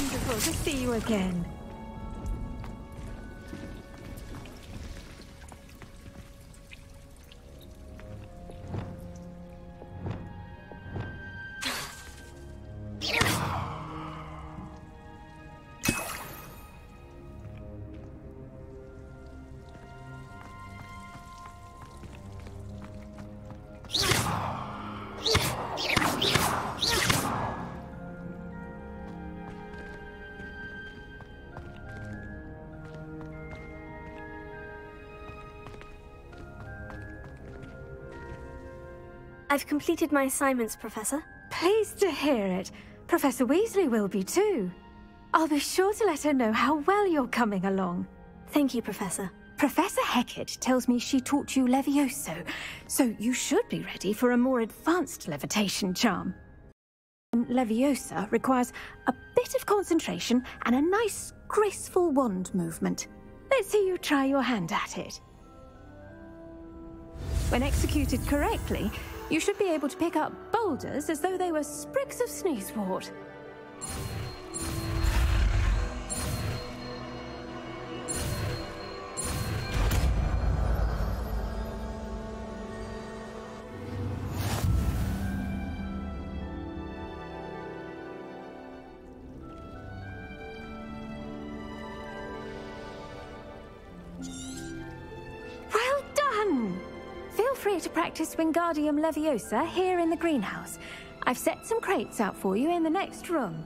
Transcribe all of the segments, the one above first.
wonderful to see you again. I've completed my assignments, Professor. Pleased to hear it. Professor Weasley will be too. I'll be sure to let her know how well you're coming along. Thank you, Professor. Professor Hecat tells me she taught you Levioso, so you should be ready for a more advanced levitation charm. Leviosa requires a bit of concentration and a nice, graceful wand movement. Let's see you try your hand at it. When executed correctly, you should be able to pick up boulders as though they were sprigs of sneezewort. Well done! Feel free to practice Wingardium Leviosa here in the greenhouse. I've set some crates out for you in the next room.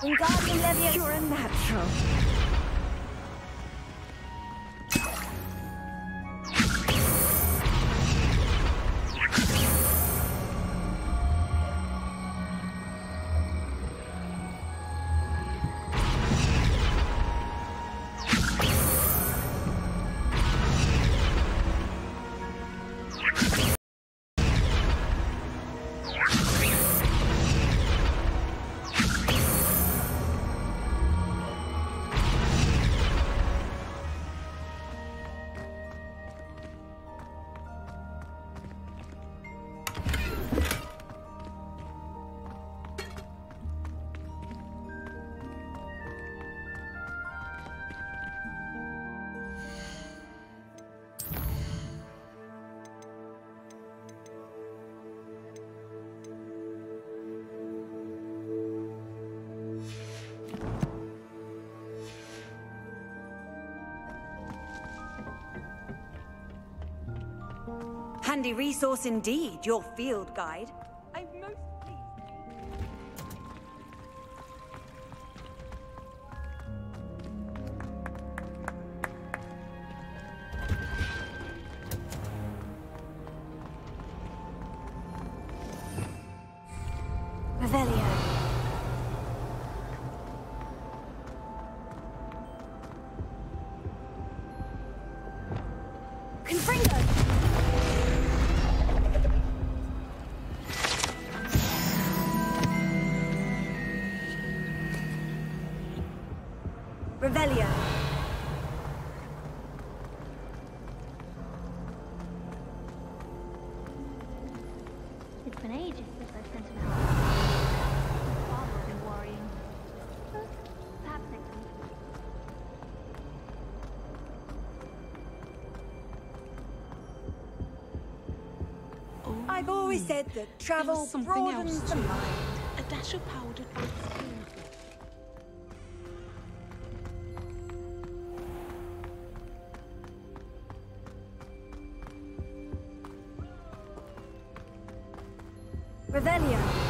Wingardium Leviosa. You're a natural. Handy resource indeed, your field guide. I'm most pleased. Revelio. Confringo. Revelio. been ages since I've sent him out. His father will be worrying. But perhaps next week. Oh, I've always said that travel broadens the mind. A dash of powdered wheat spoonful. Revelio.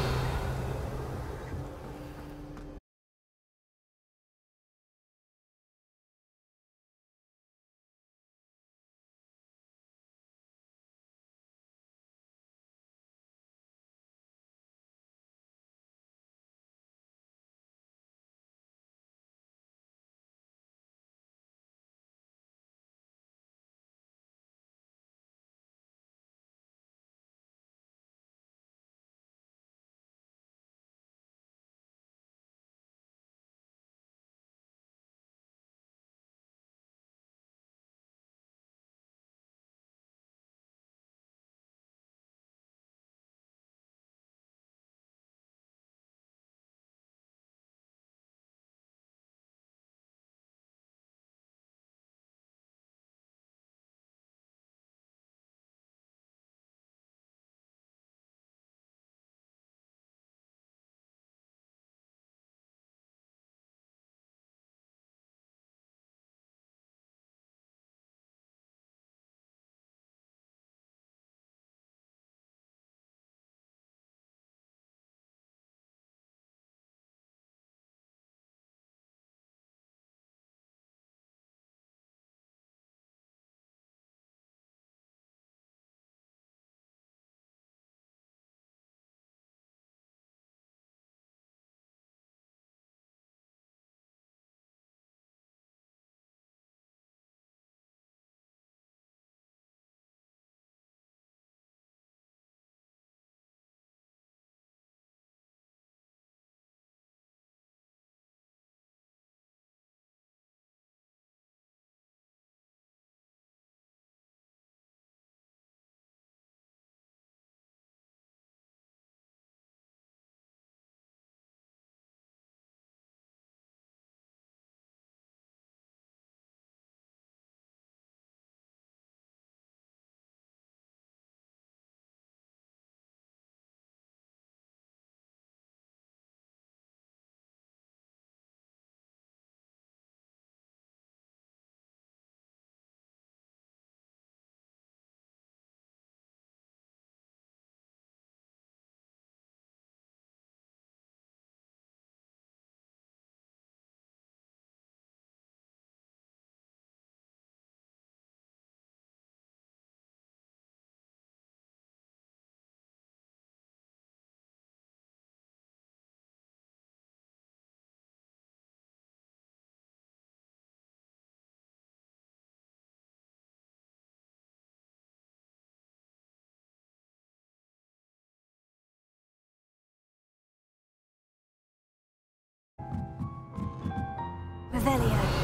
Revelio.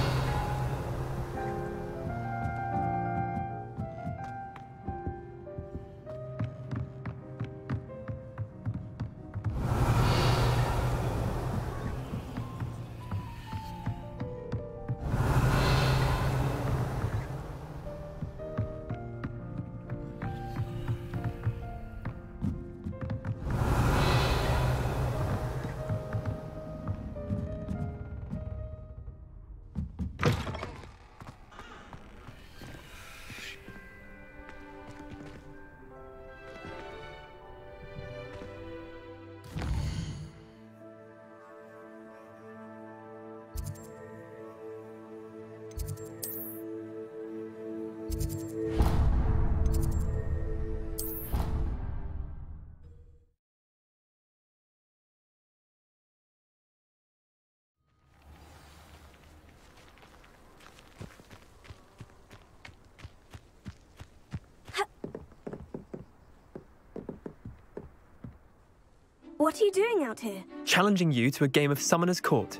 What are you doing out here? Challenging you to a game of Summoner's Court.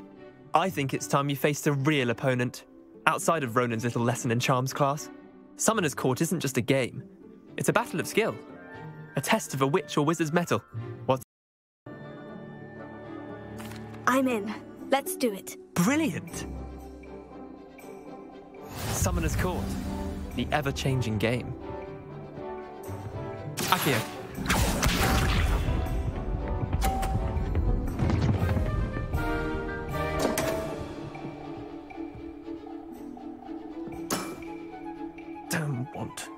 I think it's time you faced a real opponent, outside of Ronan's little lesson in charms class. Summoner's Court isn't just a game, it's a battle of skill. A test of a witch or wizard's mettle. What's I'm in. Let's do it. brilliant? Summoner's Court. The ever-changing game. Accio. Don't want.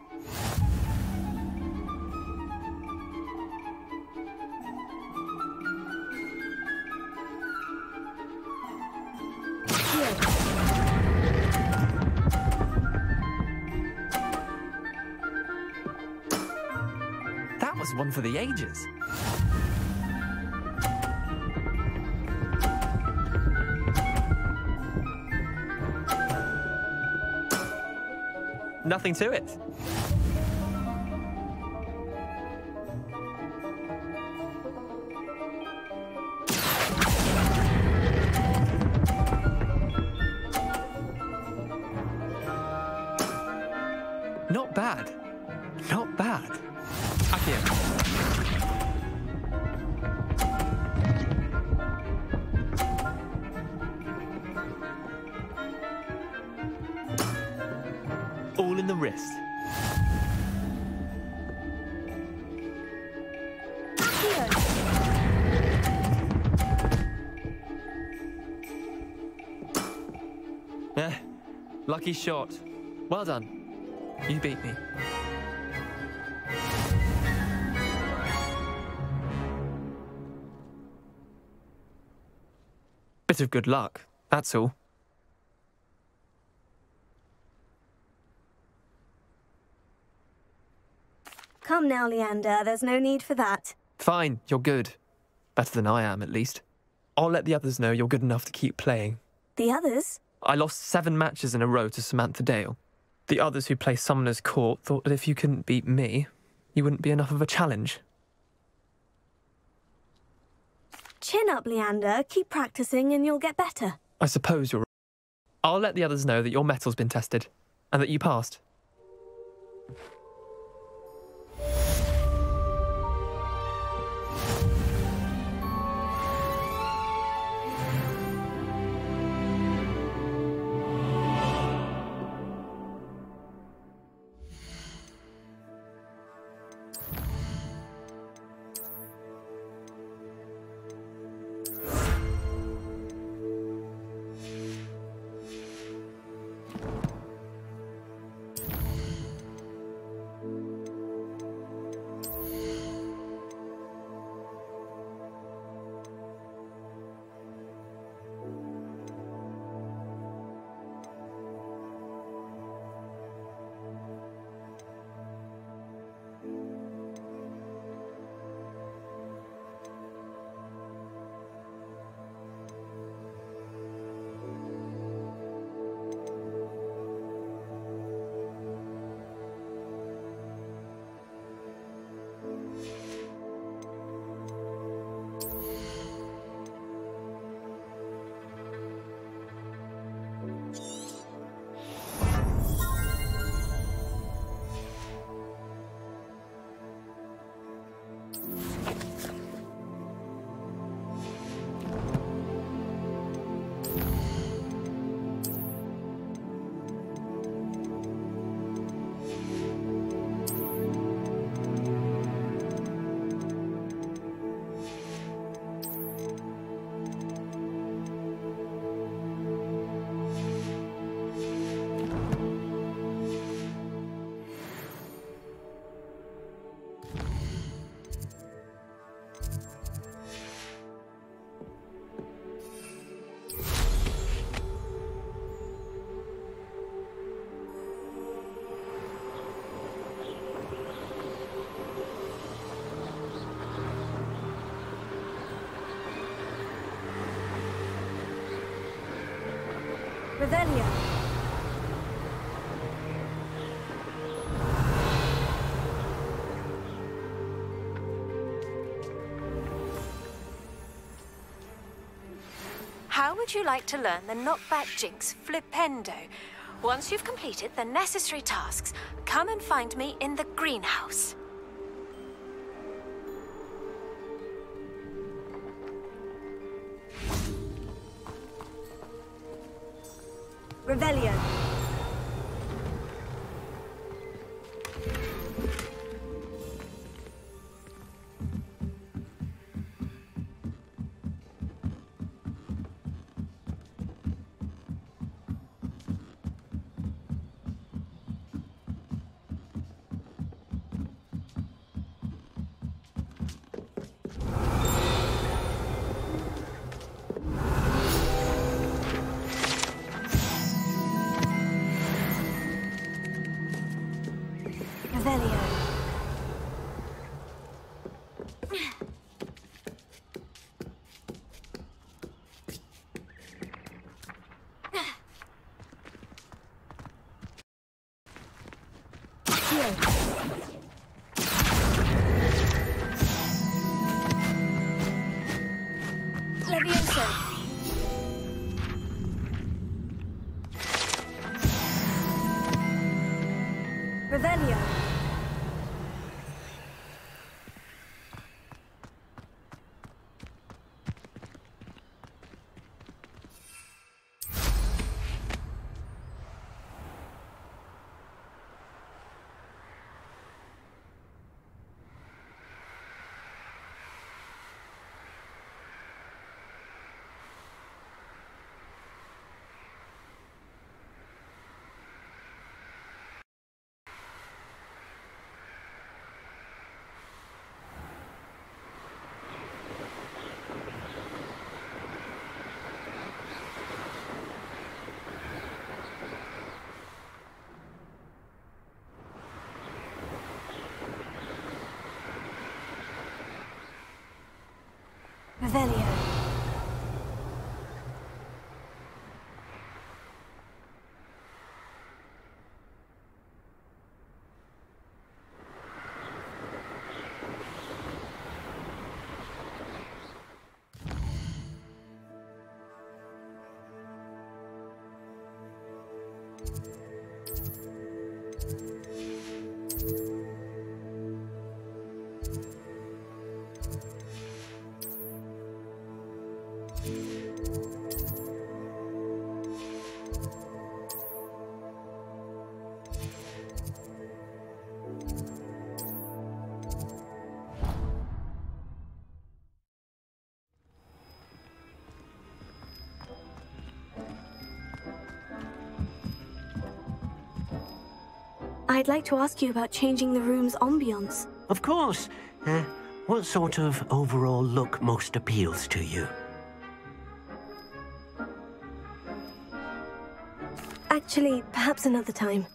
That was one for the ages. Nothing to it. Not bad. Not bad. Accio. All in the wrist. Lucky shot. Well done. You beat me. Bit of good luck, that's all. Come now, Leander. There's no need for that. Fine, you're good. Better than I am, at least. I'll let the others know you're good enough to keep playing. The others? I lost 7 matches in a row to Samantha Dale. The others who play Summoner's Court thought that if you couldn't beat me, you wouldn't be enough of a challenge. Chin up, Leander. Keep practicing and you'll get better. I suppose you're right. I'll let the others know that your metal's been tested, and that you passed. Revelio. How would you like to learn the knockback jinx Flipendo? Once you've completed the necessary tasks, come and find me in the greenhouse. Revelio. Revelio. Levioso. Revelio. Revelio. I'd like to ask you about changing the room's ambience. Of course. What sort of overall look most appeals to you? Actually, perhaps another time.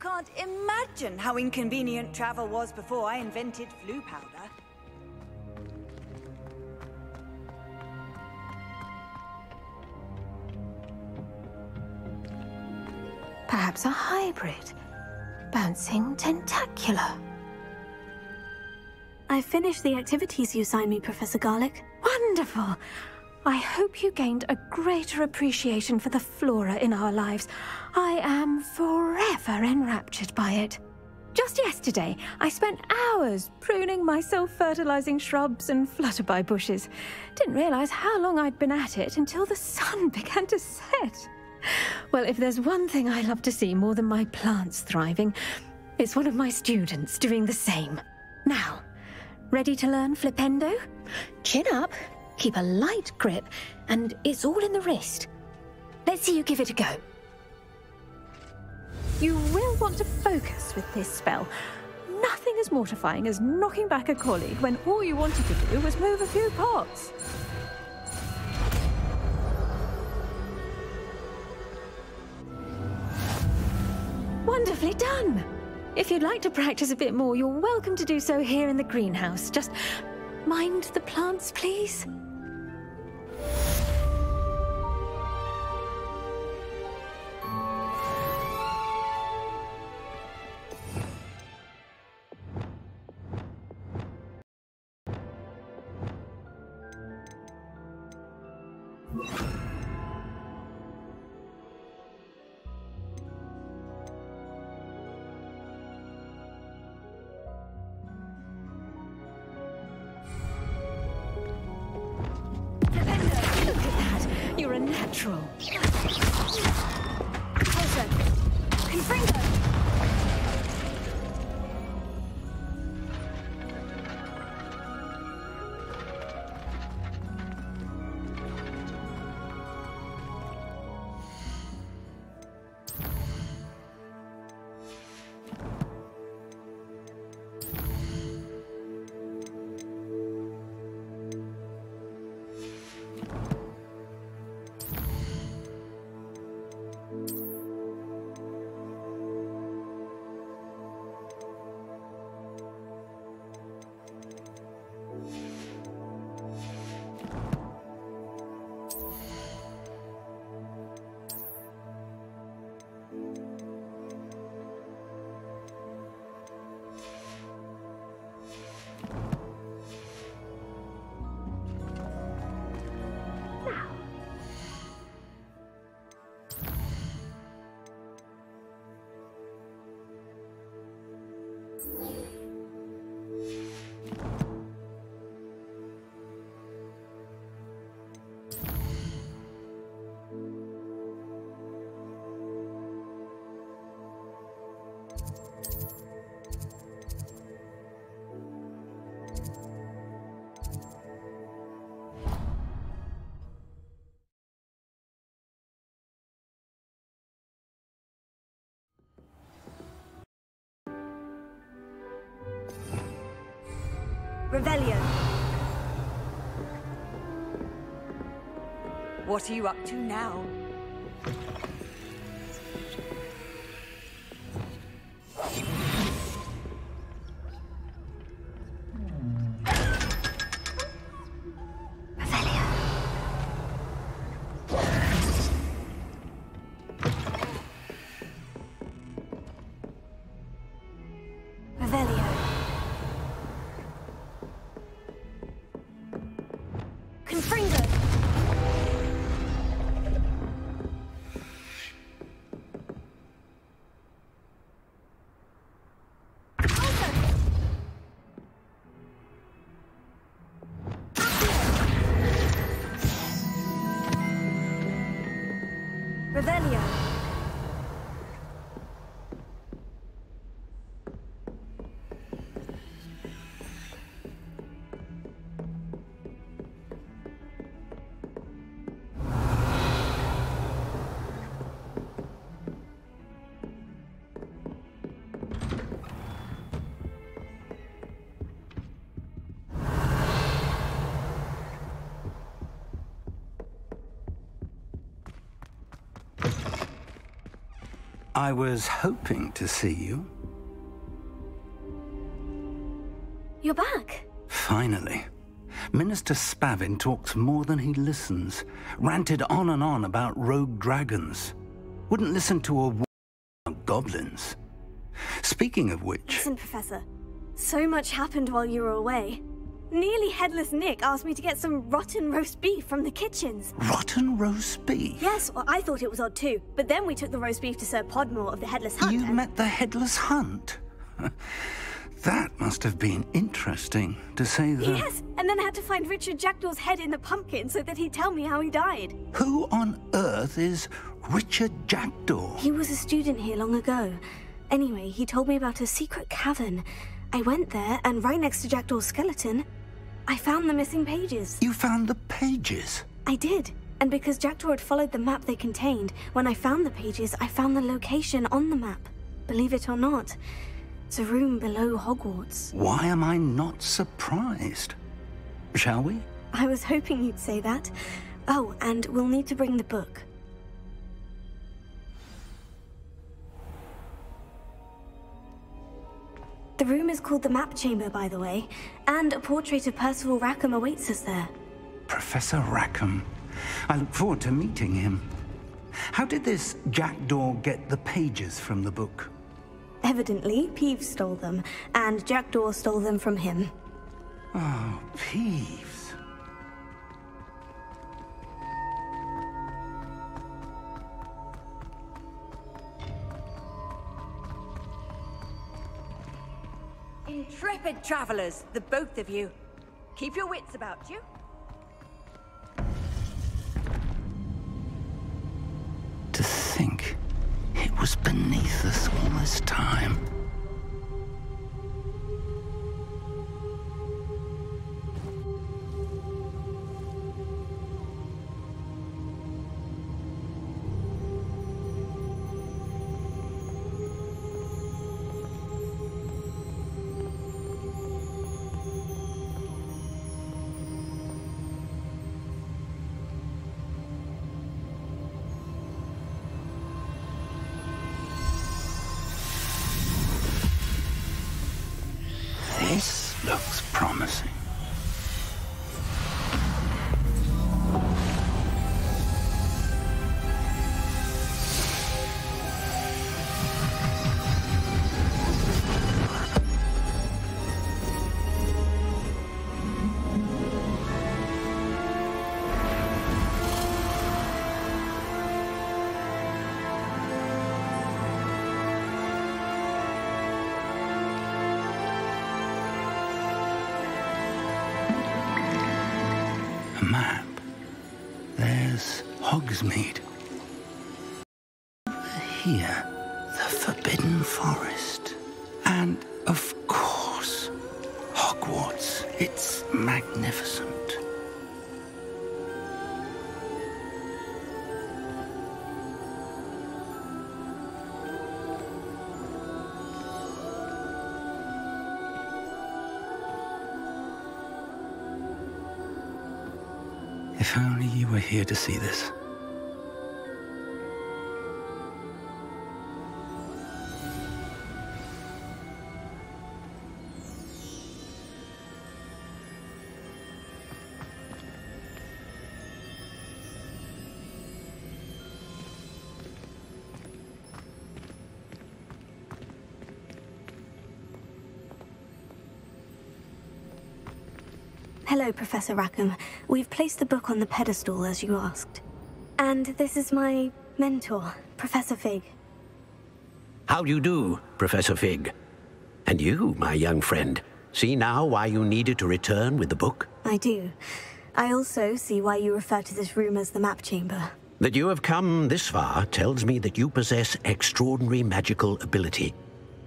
can't imagine how inconvenient travel was before I invented flu powder. Perhaps a hybrid. Bouncing tentacular. I finished the activities you signed me, Professor Garlick. Wonderful! I hope you gained a greater appreciation for the flora in our lives. I am forever enraptured by it. Just yesterday, I spent hours pruning my self-fertilizing shrubs and flutterby bushes. Didn't realize how long I'd been at it until the sun began to set. Well, if there's one thing I love to see more than my plants thriving, it's one of my students doing the same. Now, ready to learn flipendo? Chin up, keep a light grip, and it's all in the wrist. Let's see you give it a go. You will want to focus with this spell. Nothing as mortifying as knocking back a colleague when all you wanted to do was move a few pots. Wonderfully done! If you'd like to practice a bit more, you're welcome to do so here in the greenhouse. Just mind the plants, please. You're a natural. Closer. Confringo. Revelio. What are you up to now? Revelio. Confringo. I was hoping to see you. You're back. Finally. Minister Spavin talks more than he listens. Ranted on and on about rogue dragons. Wouldn't listen to a word about goblins. Speaking of which... Listen, Professor. So much happened while you were away. Nearly Headless Nick asked me to get some rotten roast beef from the kitchens. Rotten roast beef? Yes, well, I thought it was odd too. But then we took the roast beef to Sir Podmore of the Headless Hunt. You met the Headless Hunt? That must have been interesting, to say the... Yes, and then I had to find Richard Jackdaw's head in the pumpkin so that he'd tell me how he died. Who on earth is Richard Jackdaw? He was a student here long ago. Anyway, he told me about a secret cavern. I went there, and right next to Jackdaw's skeleton, I found the missing pages. You found the pages? I did. And because Jackdaw had followed the map they contained, when I found the pages, I found the location on the map. Believe it or not, it's a room below Hogwarts. Why am I not surprised? Shall we? I was hoping you'd say that. Oh, and we'll need to bring the book. The room is called the Map Chamber, by the way, and a portrait of Percival Rackham awaits us there. Professor Rackham. I look forward to meeting him. How did this Jackdaw get the pages from the book? Evidently, Peeves stole them, and Jackdaw stole them from him. Oh, Peeves. Intrepid travelers, the both of you. Keep your wits about you. To think it was beneath us all this time. This looks promising. Map. There's Hogsmeade. Over here, the Forbidden Forest. And, of course, Hogwarts. It's magnificent. If only you were here to see this. Hello, Professor Rackham. We've placed the book on the pedestal, as you asked. And this is my mentor, Professor Fig. How do you do, Professor Fig? And you, my young friend, see now why you needed to return with the book? I do. I also see why you refer to this room as the Map Chamber. That you have come this far tells me that you possess extraordinary magical ability,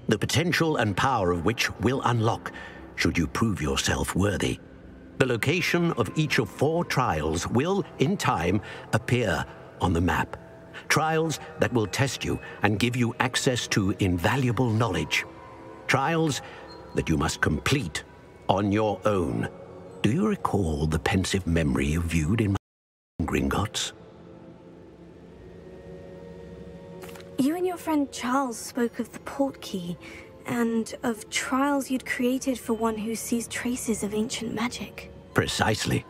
the potential and power of which will unlock should you prove yourself worthy. The location of each of 4 trials will, in time, appear on the map. Trials that will test you and give you access to invaluable knowledge. Trials that you must complete on your own. Do you recall the pensive memory you viewed in my Gringotts? You and your your friend Charles spoke of the port key, and of trials you'd created for one who sees traces of ancient magic. Precisely.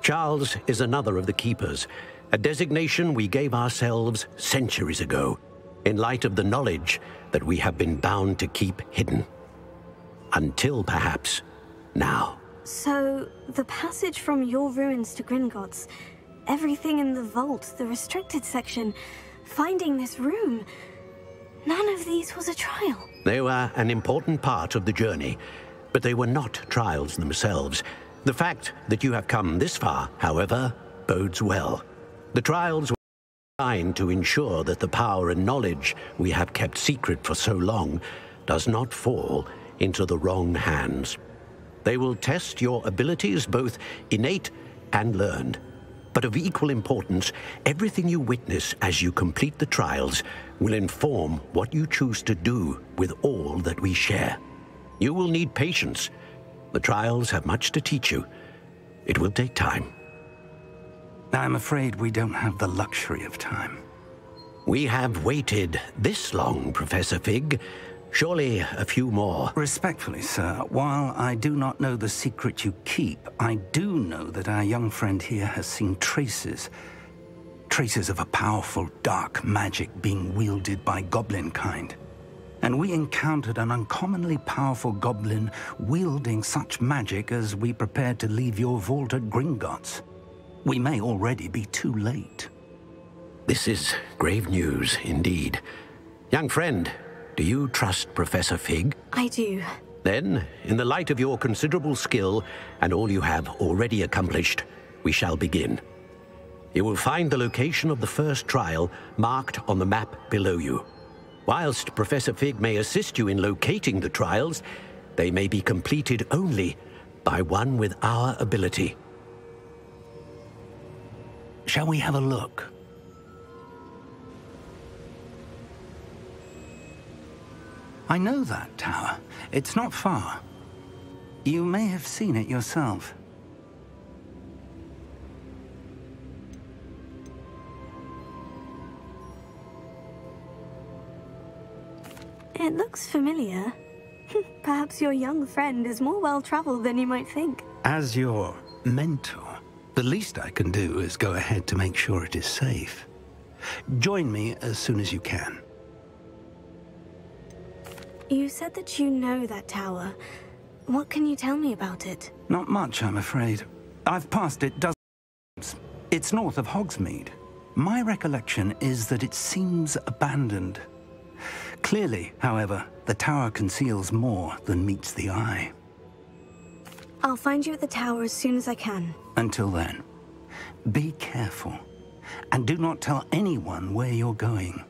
Charles is another of the Keepers, a designation we gave ourselves centuries ago, in light of the knowledge that we have been bound to keep hidden. Until, perhaps, now. So, the passage from your ruins to Gringotts, everything in the vault, the restricted section, finding this room, none of these was a trial. They were an important part of the journey, but they were not trials themselves. The fact that you have come this far, however, bodes well. The trials were designed to ensure that the power and knowledge we have kept secret for so long does not fall into the wrong hands. They will test your abilities, both innate and learned. But of equal importance, everything you witness as you complete the trials will inform what you choose to do with all that we share. You will need patience. The trials have much to teach you. It will take time. I'm afraid we don't have the luxury of time. We have waited this long, Professor Fig. Surely a few more. Respectfully, sir, while I do not know the secret you keep, I do know that our young friend here has seen traces of a powerful dark magic being wielded by goblin kind. And we encountered an uncommonly powerful goblin wielding such magic as we prepared to leave your vault at Gringotts. We may already be too late. This is grave news indeed. Young friend, do you trust Professor Fig? I do. Then, in the light of your considerable skill and all you have already accomplished, we shall begin. You will find the location of the first trial marked on the map below you. Whilst Professor Fig may assist you in locating the trials, they may be completed only by one with our ability. Shall we have a look? I know that tower. It's not far. You may have seen it yourself. It looks familiar. Perhaps your young friend is more well-traveled than you might think. As your mentor, the least I can do is go ahead to make sure it is safe. Join me as soon as you can. You said that you know that tower. What can you tell me about it? Not much, I'm afraid. I've passed it dozens of times. It's north of Hogsmeade. My recollection is that it seems abandoned. Clearly, however, the tower conceals more than meets the eye. I'll find you at the tower as soon as I can. Until then, be careful, and do not tell anyone where you're going.